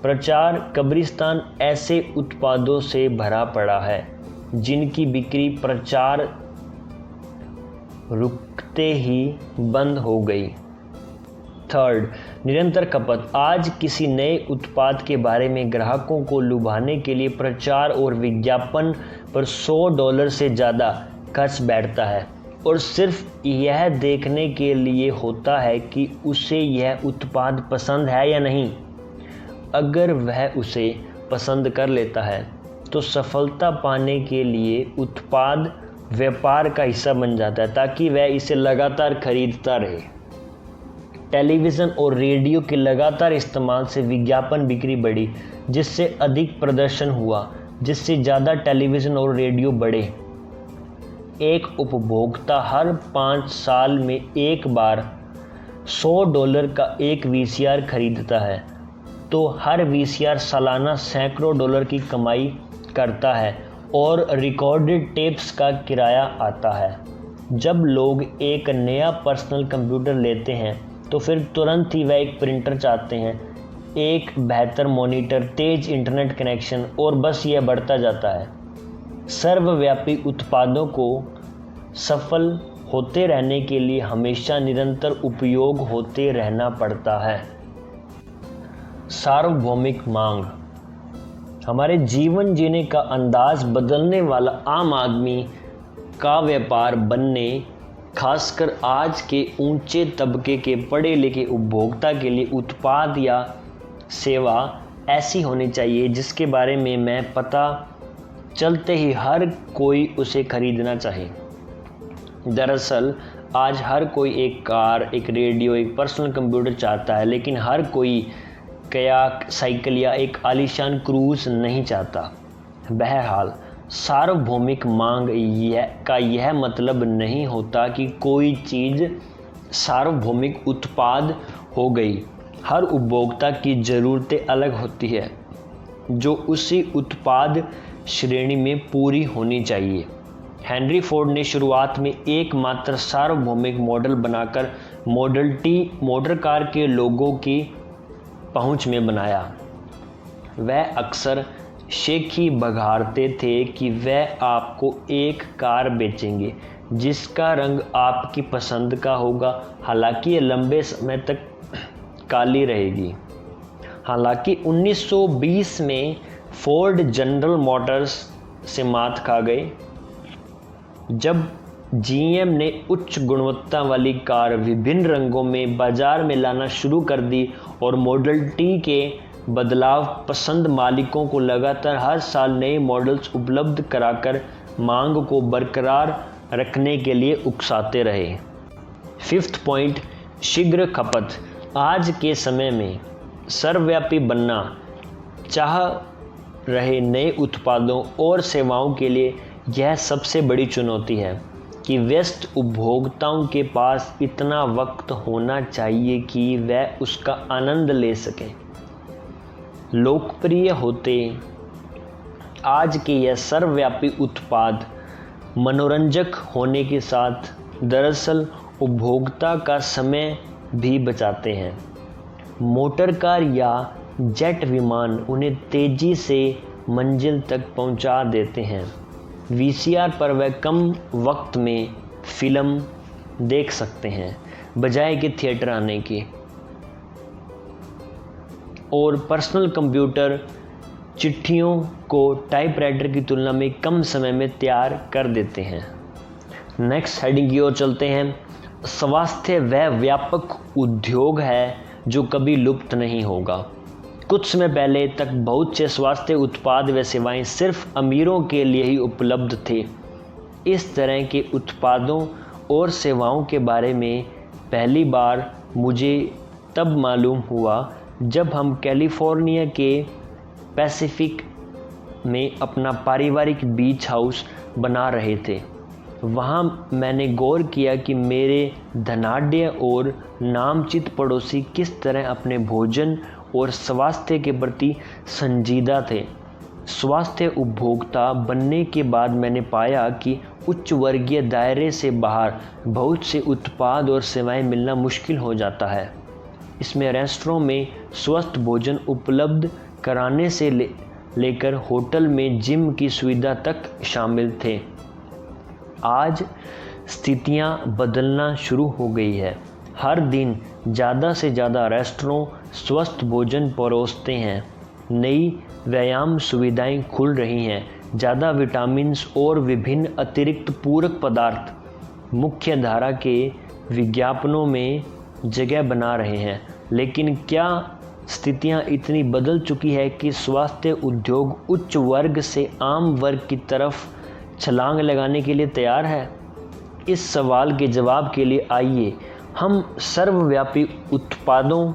प्रचार कब्रिस्तान ऐसे उत्पादों से भरा पड़ा है जिनकी बिक्री प्रचार रुकते ही बंद हो गई। थर्ड, निरंतर खपत। आज किसी नए उत्पाद के बारे में ग्राहकों को लुभाने के लिए प्रचार और विज्ञापन पर $100 से ज़्यादा खर्च बैठता है, और सिर्फ यह देखने के लिए होता है कि उसे यह उत्पाद पसंद है या नहीं। अगर वह उसे पसंद कर लेता है तो सफलता पाने के लिए उत्पाद व्यापार का हिस्सा बन जाता है, ताकि वह इसे लगातार खरीदता रहे। टेलीविज़न और रेडियो के लगातार इस्तेमाल से विज्ञापन बिक्री बढ़ी, जिससे अधिक प्रदर्शन हुआ, जिससे ज़्यादा टेलीविज़न और रेडियो बढ़े। एक उपभोक्ता हर 5 साल में एक बार $100 का एक वीसीआर खरीदता है, तो हर वीसीआर सालाना सैकड़ों डॉलर की कमाई करता है और रिकॉर्डेड टेप्स का किराया आता है। जब लोग एक नया पर्सनल कंप्यूटर लेते हैं तो फिर तुरंत ही वह एक प्रिंटर चाहते हैं, एक बेहतर मॉनिटर, तेज इंटरनेट कनेक्शन, और बस यह बढ़ता जाता है। सर्वव्यापी उत्पादों को सफल होते रहने के लिए हमेशा निरंतर उपयोग होते रहना पड़ता है। सार्वभौमिक मांग। हमारे जीवन जीने का अंदाज बदलने वाला आम आदमी का व्यापार बनने, खासकर आज के ऊंचे तबके के पढ़े लिखे उपभोक्ता के लिए उत्पाद या सेवा ऐसी होनी चाहिए जिसके बारे में मैं पता चलते ही हर कोई उसे खरीदना चाहे। दरअसल आज हर कोई एक कार, एक रेडियो, एक पर्सनल कंप्यूटर चाहता है, लेकिन हर कोई कयाक, साइकिल या एक आलीशान क्रूज नहीं चाहता। बहरहाल सार्वभौमिक मांग का यह मतलब नहीं होता कि कोई चीज़ सार्वभौमिक उत्पाद हो गई। हर उपभोक्ता की ज़रूरतें अलग होती है जो उसी उत्पाद श्रेणी में पूरी होनी चाहिए। हेनरी फोर्ड ने शुरुआत में एकमात्र सार्वभौमिक मॉडल बनाकर मॉडल टी मोटर कार के लोगों की पहुंच में बनाया। वह अक्सर शेखी बघारते थे कि वह आपको एक कार बेचेंगे जिसका रंग आपकी पसंद का होगा, हालांकि ये लंबे समय तक काली रहेगी। हालांकि 1920 में फोर्ड जनरल मोटर्स से मात खा गए जब जीएम ने उच्च गुणवत्ता वाली कार विभिन्न रंगों में बाजार में लाना शुरू कर दी और मॉडल टी के बदलाव पसंद मालिकों को लगातार हर साल नए मॉडल्स उपलब्ध कराकर मांग को बरकरार रखने के लिए उकसाते रहे। 5th पॉइंट, शीघ्र खपत। आज के समय में सर्वव्यापी बनना चाह रहे नए उत्पादों और सेवाओं के लिए यह सबसे बड़ी चुनौती है कि व्यस्त उपभोक्ताओं के पास इतना वक्त होना चाहिए कि वह उसका आनंद ले सकें। लोकप्रिय होते आज के यह सर्वव्यापी उत्पाद मनोरंजक होने के साथ दरअसल उपभोक्ता का समय भी बचाते हैं। मोटर कार या जेट विमान उन्हें तेज़ी से मंजिल तक पहुंचा देते हैं। वीसीआर पर वह कम वक्त में फिल्म देख सकते हैं बजाय कि थिएटर आने के, और पर्सनल कंप्यूटर चिट्ठियों को टाइपराइटर की तुलना में कम समय में तैयार कर देते हैं। नेक्स्ट हेडिंग की ओर चलते हैं। स्वास्थ्य वह व्यापक उद्योग है जो कभी लुप्त नहीं होगा। कुछ समय पहले तक बहुत से स्वास्थ्य उत्पाद व सेवाएं सिर्फ अमीरों के लिए ही उपलब्ध थे। इस तरह के उत्पादों और सेवाओं के बारे में पहली बार मुझे तब मालूम हुआ जब हम कैलिफोर्निया के पैसिफिक में अपना पारिवारिक बीच हाउस बना रहे थे। वहाँ मैंने गौर किया कि मेरे धनाढ्य और नामचित पड़ोसी किस तरह अपने भोजन और स्वास्थ्य के प्रति संजीदा थे। स्वास्थ्य उपभोक्ता बनने के बाद मैंने पाया कि उच्च वर्गीय दायरे से बाहर बहुत से उत्पाद और सेवाएं मिलना मुश्किल हो जाता है। इसमें रेस्टोरों में स्वस्थ भोजन उपलब्ध कराने से लेकर होटल में जिम की सुविधा तक शामिल थे। आज स्थितियां बदलना शुरू हो गई है। हर दिन ज़्यादा से ज़्यादा रेस्टोरों स्वस्थ भोजन परोसते हैं। नई व्यायाम सुविधाएं खुल रही हैं। ज़्यादा विटामिन्स और विभिन्न अतिरिक्त पूरक पदार्थ मुख्य धारा के विज्ञापनों में जगह बना रहे हैं। लेकिन क्या स्थितियां इतनी बदल चुकी है कि स्वास्थ्य उद्योग उच्च वर्ग से आम वर्ग की तरफ छलांग लगाने के लिए तैयार है? इस सवाल के जवाब के लिए आइए हम सर्वव्यापी उत्पादों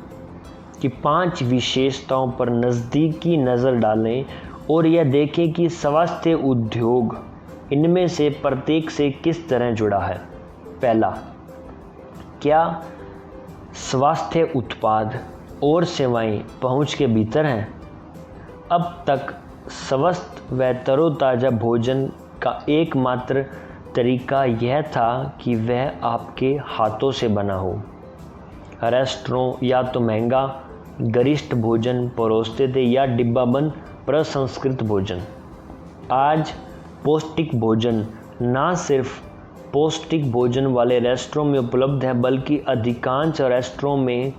की 5 विशेषताओं पर नज़दीकी नज़र डालें और यह देखें कि स्वास्थ्य उद्योग इनमें से प्रत्येक से किस तरह जुड़ा है। पहला, क्या स्वास्थ्य उत्पाद और सेवाएं पहुंच के भीतर हैं? अब तक स्वस्थ व तरोताज़ा भोजन का एकमात्र तरीका यह था कि वह आपके हाथों से बना हो। रेस्टोरेंट या तो महंगा गरिष्ठ भोजन परोसते थे या डिब्बाबंद प्रसंस्कृत भोजन। आज पौष्टिक भोजन ना सिर्फ पौष्टिक भोजन वाले रेस्टोरेंट में उपलब्ध है, बल्कि अधिकांश रेस्टोरेंट में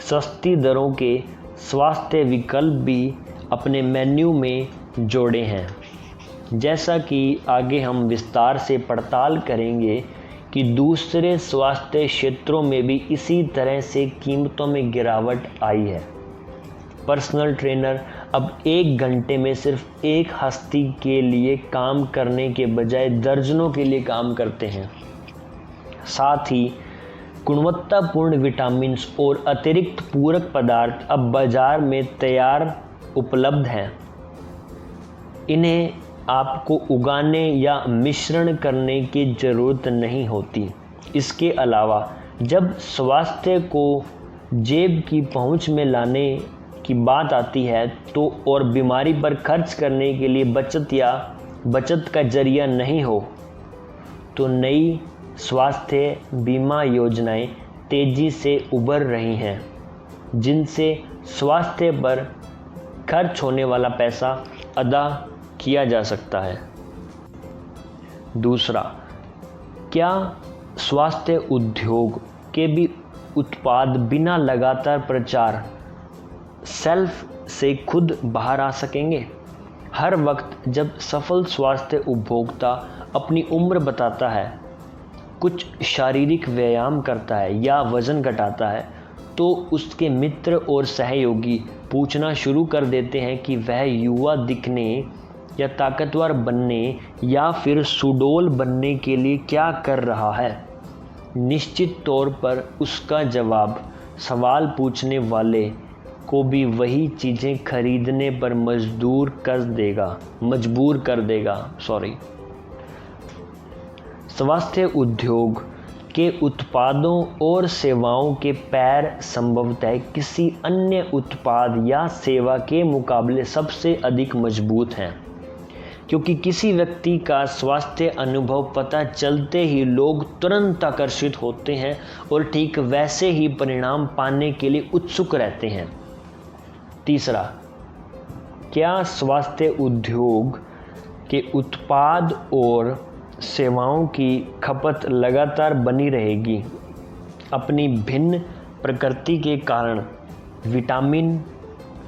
सस्ती दरों के स्वास्थ्य विकल्प भी अपने मेन्यू में जोड़े हैं। जैसा कि आगे हम विस्तार से पड़ताल करेंगे कि दूसरे स्वास्थ्य क्षेत्रों में भी इसी तरह से कीमतों में गिरावट आई है। पर्सनल ट्रेनर अब 1 घंटे में सिर्फ एक हस्ती के लिए काम करने के बजाय दर्जनों के लिए काम करते हैं। साथ ही गुणवत्तापूर्ण विटामिन्स और अतिरिक्त पूरक पदार्थ अब बाजार में तैयार उपलब्ध हैं। इन्हें आपको उगाने या मिश्रण करने की ज़रूरत नहीं होती। इसके अलावा जब स्वास्थ्य को जेब की पहुंच में लाने की बात आती है तो और बीमारी पर खर्च करने के लिए बचत का जरिया नहीं हो, तो नई स्वास्थ्य बीमा योजनाएं तेज़ी से उभर रही हैं, जिनसे स्वास्थ्य पर खर्च होने वाला पैसा अदा किया जा सकता है। दूसरा, क्या स्वास्थ्य उद्योग के भी उत्पाद बिना लगातार प्रचार सेल्फ से खुद बाहर आ सकेंगे? हर वक्त जब सफल स्वास्थ्य उपभोक्ता अपनी उम्र बताता है, कुछ शारीरिक व्यायाम करता है या वज़न घटाता है, तो उसके मित्र और सहयोगी पूछना शुरू कर देते हैं कि वह युवा दिखने या ताकतवर बनने या फिर सुडौल बनने के लिए क्या कर रहा है। निश्चित तौर पर उसका जवाब सवाल पूछने वाले को भी वही चीज़ें खरीदने पर मजबूर कर देगा। स्वास्थ्य उद्योग के उत्पादों और सेवाओं के पैर संभवतः किसी अन्य उत्पाद या सेवा के मुकाबले सबसे अधिक मजबूत हैं, क्योंकि किसी व्यक्ति का स्वास्थ्य अनुभव पता चलते ही लोग तुरंत आकर्षित होते हैं और ठीक वैसे ही परिणाम पाने के लिए उत्सुक रहते हैं। तीसरा, क्या स्वास्थ्य उद्योग के उत्पाद और सेवाओं की खपत लगातार बनी रहेगी? अपनी भिन्न प्रकृति के कारण विटामिन,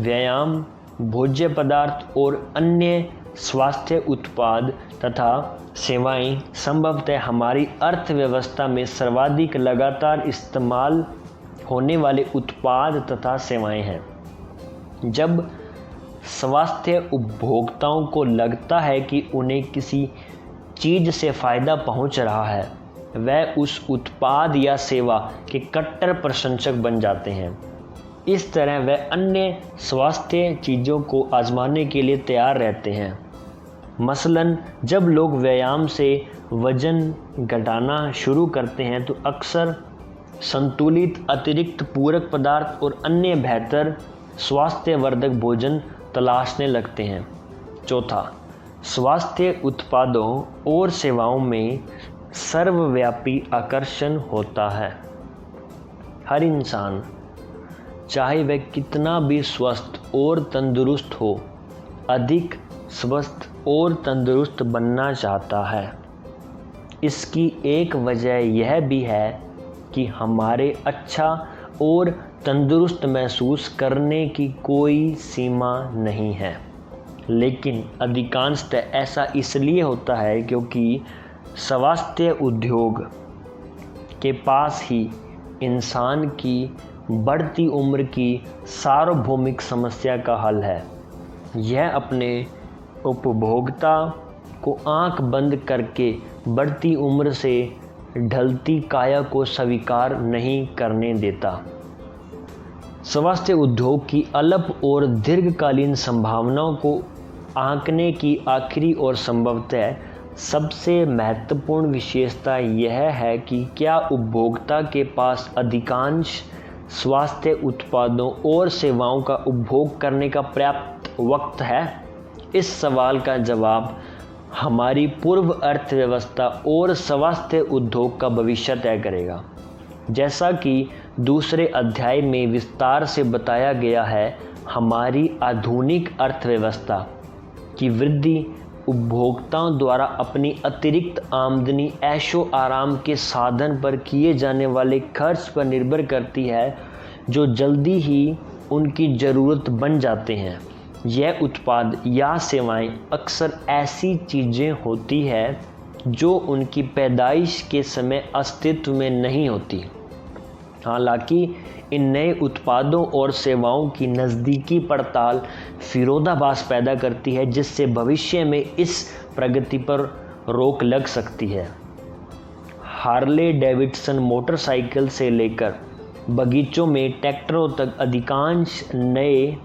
व्यायाम, भोज्य पदार्थ और अन्य स्वास्थ्य उत्पाद तथा सेवाएं संभवतः हमारी अर्थव्यवस्था में सर्वाधिक लगातार इस्तेमाल होने वाले उत्पाद तथा सेवाएं हैं। जब स्वास्थ्य उपभोक्ताओं को लगता है कि उन्हें किसी चीज़ से फ़ायदा पहुंच रहा है, वह उस उत्पाद या सेवा के कट्टर प्रशंसक बन जाते हैं। इस तरह वह अन्य स्वास्थ्य चीज़ों को आजमाने के लिए तैयार रहते हैं। मसलन जब लोग व्यायाम से वज़न घटाना शुरू करते हैं तो अक्सर संतुलित अतिरिक्त पूरक पदार्थ और अन्य बेहतर स्वास्थ्यवर्धक भोजन तलाशने लगते हैं। चौथा, स्वास्थ्य उत्पादों और सेवाओं में सर्वव्यापी आकर्षण होता है। हर इंसान, चाहे वह कितना भी स्वस्थ और तंदुरुस्त हो, अधिक स्वस्थ और तंदुरुस्त बनना चाहता है। इसकी एक वजह यह भी है कि हमारे अच्छा और तंदुरुस्त महसूस करने की कोई सीमा नहीं है, लेकिन अधिकांशतः ऐसा इसलिए होता है क्योंकि स्वास्थ्य उद्योग के पास ही इंसान की बढ़ती उम्र की सार्वभौमिक समस्या का हल है। यह अपने उपभोक्ता को आंख बंद करके बढ़ती उम्र से ढलती काया को स्वीकार नहीं करने देता। स्वास्थ्य उद्योग की अल्प और दीर्घकालीन संभावनाओं को आंकने की आखिरी और संभवतः सबसे महत्वपूर्ण विशेषता यह है कि क्या उपभोक्ता के पास अधिकांश स्वास्थ्य उत्पादों और सेवाओं का उपभोग करने का पर्याप्त वक्त है। इस सवाल का जवाब हमारी पूर्व अर्थव्यवस्था और स्वास्थ्य उद्योग का भविष्य तय करेगा। जैसा कि दूसरे अध्याय में विस्तार से बताया गया है, हमारी आधुनिक अर्थव्यवस्था की वृद्धि उपभोक्ताओं द्वारा अपनी अतिरिक्त आमदनी ऐशो आराम के साधन पर किए जाने वाले खर्च पर निर्भर करती है, जो जल्दी ही उनकी ज़रूरत बन जाते हैं। यह उत्पाद या सेवाएं अक्सर ऐसी चीज़ें होती हैं जो उनकी पैदाइश के समय अस्तित्व में नहीं होती। हालांकि इन नए उत्पादों और सेवाओं की नज़दीकी पड़ताल विरोधाभास पैदा करती है, जिससे भविष्य में इस प्रगति पर रोक लग सकती है। हार्ले डेविडसन मोटरसाइकिल से लेकर बगीचों में ट्रैक्टरों तक अधिकांश नए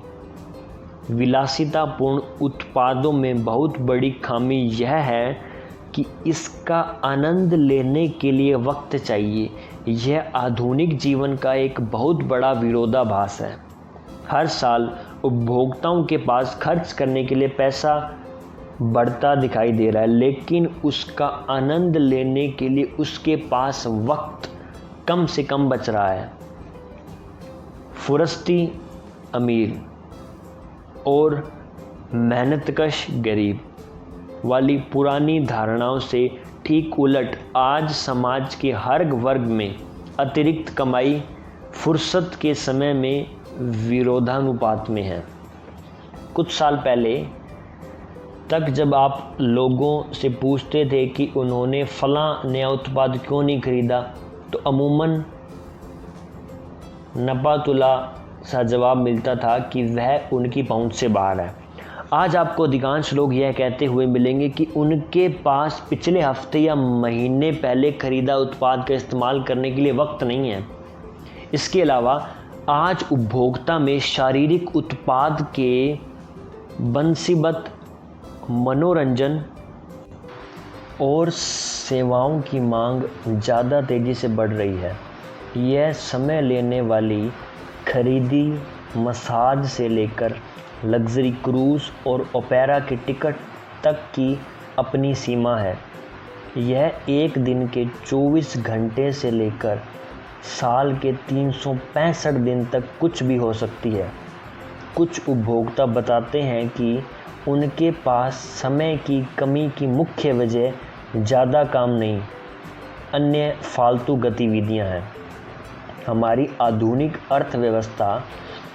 विलासितापूर्ण उत्पादों में बहुत बड़ी खामी यह है कि इसका आनंद लेने के लिए वक्त चाहिए। यह आधुनिक जीवन का एक बहुत बड़ा विरोधाभास है। हर साल उपभोक्ताओं के पास खर्च करने के लिए पैसा बढ़ता दिखाई दे रहा है, लेकिन उसका आनंद लेने के लिए उसके पास वक्त कम से कम बच रहा है। फुरस्ती अमीर और मेहनतकश गरीब वाली पुरानी धारणाओं से ठीक उलट आज समाज के हर वर्ग में अतिरिक्त कमाई फुर्सत के समय में विरोधानुपात में है। कुछ साल पहले तक जब आप लोगों से पूछते थे कि उन्होंने फलां नया उत्पाद क्यों नहीं खरीदा, तो अमूमन नपातुला सा जवाब मिलता था कि वह उनकी पहुंच से बाहर है। आज आपको अधिकांश लोग यह कहते हुए मिलेंगे कि उनके पास पिछले हफ्ते या महीने पहले खरीदा उत्पाद का इस्तेमाल करने के लिए वक्त नहीं है। इसके अलावा आज उपभोक्ता में शारीरिक उत्पाद के बंसीबत मनोरंजन और सेवाओं की मांग ज़्यादा तेज़ी से बढ़ रही है। यह समय लेने वाली खरीदी मसाज से लेकर लग्जरी क्रूज़ और ओपेरा की टिकट तक की अपनी सीमा है। यह एक दिन के 24 घंटे से लेकर साल के 365 दिन तक कुछ भी हो सकती है। कुछ उपभोक्ता बताते हैं कि उनके पास समय की कमी की मुख्य वजह ज़्यादा काम नहीं, अन्य फालतू गतिविधियां हैं। हमारी आधुनिक अर्थव्यवस्था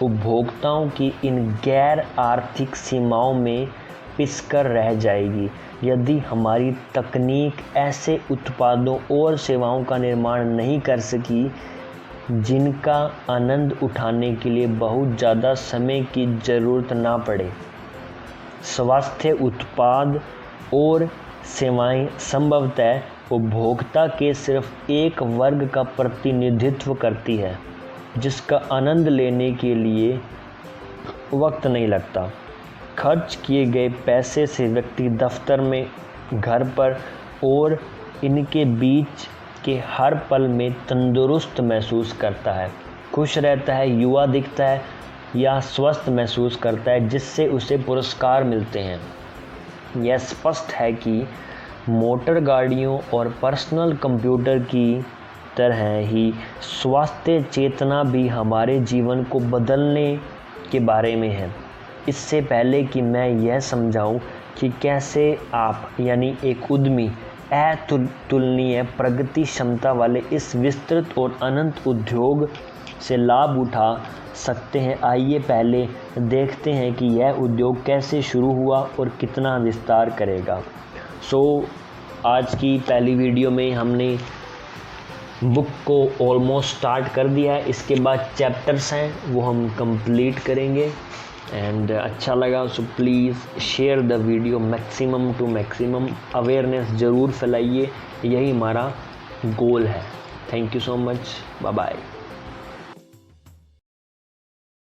उपभोक्ताओं की इन गैर आर्थिक सीमाओं में पिसकर रह जाएगी यदि हमारी तकनीक ऐसे उत्पादों और सेवाओं का निर्माण नहीं कर सकी जिनका आनंद उठाने के लिए बहुत ज़्यादा समय की ज़रूरत ना पड़े। स्वास्थ्य उत्पाद और सेवाएं संभवतः उपभोक्ता के सिर्फ एक वर्ग का प्रतिनिधित्व करती है जिसका आनंद लेने के लिए वक्त नहीं लगता। खर्च किए गए पैसे से व्यक्ति दफ्तर में, घर पर और इनके बीच के हर पल में तंदुरुस्त महसूस करता है, खुश रहता है, युवा दिखता है या स्वस्थ महसूस करता है, जिससे उसे पुरस्कार मिलते हैं। यह स्पष्ट है कि मोटर गाड़ियों और पर्सनल कंप्यूटर की तरह ही स्वास्थ्य चेतना भी हमारे जीवन को बदलने के बारे में है। इससे पहले कि मैं यह समझाऊं कि कैसे आप यानी एक उद्यमी अतुलनीय प्रगति क्षमता वाले इस विस्तृत और अनंत उद्योग से लाभ उठा सकते हैं, आइए पहले देखते हैं कि यह उद्योग कैसे शुरू हुआ और कितना विस्तार करेगा। आज की पहली वीडियो में हमने बुक को ऑलमोस्ट स्टार्ट कर दिया है, इसके बाद चैप्टर्स हैं वो हम कंप्लीट करेंगे। एंड अच्छा लगा so please share the video, maximum to maximum awareness ज़रूर फैलाइए, यही हमारा गोल है। Thank you so much, bye bye.